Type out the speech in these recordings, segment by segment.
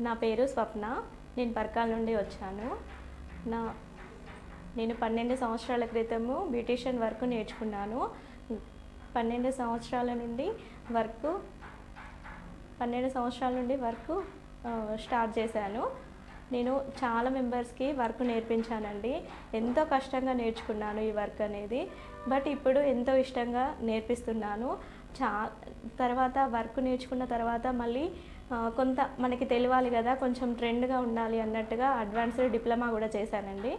నా పేరు స్వప్న. నేను పర్కాల నుండి వచ్చాను. నా నేను 12 సంవత్సరాల క్రితము బ్యూటీషియన్ వర్క్ నేర్చుకున్నాను. 12 సంవత్సరాల నుండి వర్క్ 12 సంవత్సరాల నుండి వర్క్ స్టార్ట్ చేశాను. నేను చాలా మెంబర్స్కి వర్క్ నేర్పించానండి. ఎంతో కష్టంగా నేర్చుకున్నాను ఈ వర్క్ అనేది. బట్ ఇప్పుడు ఎంతో ఇష్టంగా నేర్పిస్తున్నాను. తర్వాత వర్క్ నేర్చుకున్న తర్వాత మళ్ళీ కొంత మనకి తెలియాలి కదా, కొంచెం ట్రెండ్గా ఉండాలి అన్నట్టుగా అడ్వాన్స్డ్ డిప్లొమా కూడా చేశానండి.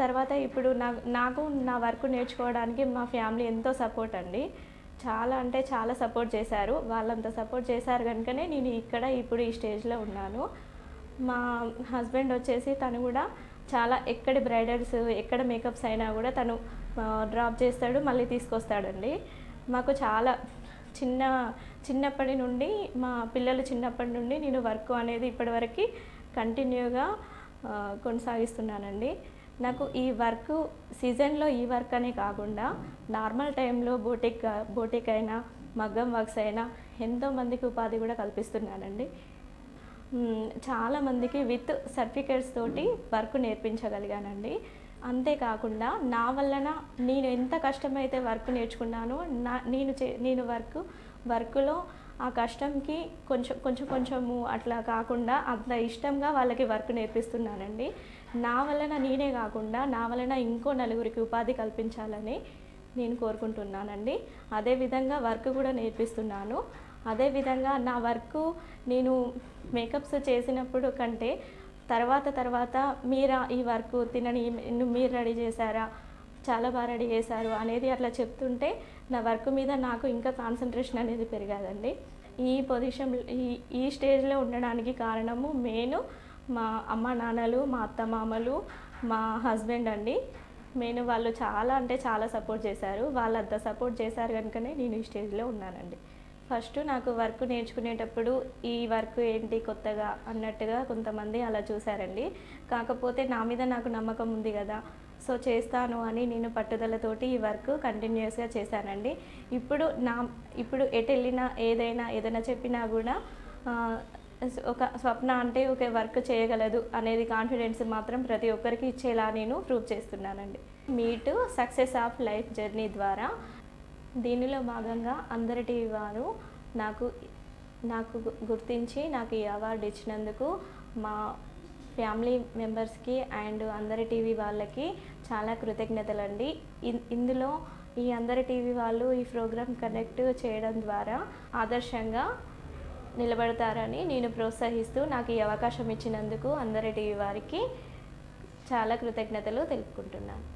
తర్వాత ఇప్పుడు నాకు నా వర్క్ నేర్చుకోవడానికి మా ఫ్యామిలీ ఎంతో సపోర్ట్ అండి. చాలా అంటే చాలా సపోర్ట్ చేశారు. వాళ్ళంత సపోర్ట్ చేశారు కనుకనే నేను ఇప్పుడు ఈ స్టేజ్లో ఉన్నాను. మా హస్బెండ్ వచ్చేసి తను కూడా చాలా ఎక్కడి బ్రైడల్స్ ఎక్కడ మేకప్స్ అయినా కూడా తను డ్రాప్ చేస్తాడు, మళ్ళీ తీసుకొస్తాడండి. మాకు చాలా చిన్నప్పటి నుండి మా పిల్లలు చిన్నప్పటి నుండి నేను వర్క్ అనేది ఇప్పటివరకు కంటిన్యూగా కొనసాగిస్తున్నానండి. నాకు ఈ వర్క్ సీజన్లో ఈ వర్క్ అనే కాకుండా నార్మల్ టైంలో బోటిక్ అయినా మగ్గం వర్క్స్ అయినా ఎంతోమందికి ఉపాధి కూడా కల్పిస్తున్నానండి. చాలామందికి విత్ సర్టిఫికేట్స్ తోటి వర్క్ నేర్పించగలిగానండి. అంతేకాకుండా నా వలన నేను ఎంత కష్టమైతే వర్క్ నేర్చుకున్నానో నేను వర్క్లో ఆ కష్టంకి కొంచెము అట్లా కాకుండా అంత ఇష్టంగా వాళ్ళకి వర్క్ నేర్పిస్తున్నానండి. నా వలన నేనే కాకుండా నా వలన ఇంకో నలుగురికి ఉపాధి కల్పించాలని నేను కోరుకుంటున్నానండి. అదేవిధంగా వర్క్ కూడా నేర్పిస్తున్నాను. అదేవిధంగా నా వర్క్ నేను మేకప్స్ చేసినప్పుడు కంటే తర్వాత ఈ వర్క్ మీరు రెడీ చేశారా, చాలా బాగా రెడీ చేశారు అనేది అట్లా చెప్తుంటే నా వర్క్ మీద నాకు ఇంకా కాన్సన్ట్రేషన్ అనేది పెరిగాదండి. ఈ పొజిషన్ ఈ స్టేజ్లో ఉండడానికి కారణము మెయిన్ మా అమ్మ నాన్నలు, మా అత్తమామలు, మా హస్బెండ్ అండి. వాళ్ళు చాలా అంటే చాలా సపోర్ట్ చేశారు. వాళ్ళంత సపోర్ట్ చేశారు కనుకనే నేను ఈ స్టేజ్లో ఉన్నానండి. ఫస్ట్ నాకు వర్క్ నేర్చుకునేటప్పుడు ఈ వర్క్ ఏంటి కొత్తగా అన్నట్టుగా కొంతమంది అలా చూశారండి. కాకపోతే నా మీద నాకు నమ్మకం ఉంది కదా, సో చేస్తాను అని నేను పట్టుదలతోటి ఈ వర్క్ కంటిన్యూస్గా చేశానండి. ఇప్పుడు ఎటు వెళ్ళినా ఏదైనా చెప్పినా కూడా ఒక స్వప్న అంటే ఒక వర్క్ చేయగలదు అనేది కాన్ఫిడెన్స్ మాత్రం ప్రతి ఒక్కరికి ఇచ్చేలా నేను ప్రూవ్ చేస్తున్నానండి. Meet success of life journey ద్వారా దీనిలో భాగంగా అందరి టీవీ వారు నాకు గుర్తించి నాకు ఈ అవార్డు ఇచ్చినందుకు మా ఫ్యామిలీ మెంబర్స్కి అండ్ అందరి టీవీ వాళ్ళకి చాలా కృతజ్ఞతలండి. ఇందులో ఈ అందరి టీవీ వాళ్ళు ఈ ప్రోగ్రామ్ కండక్ట్ చేయడం ద్వారా ఆదర్శంగా నిలబడతారని నేను ప్రోత్సహిస్తూ నాకు ఈ అవకాశం ఇచ్చినందుకు అందరి టీవీ వారికి చాలా కృతజ్ఞతలు తెలుపుకుంటున్నాను.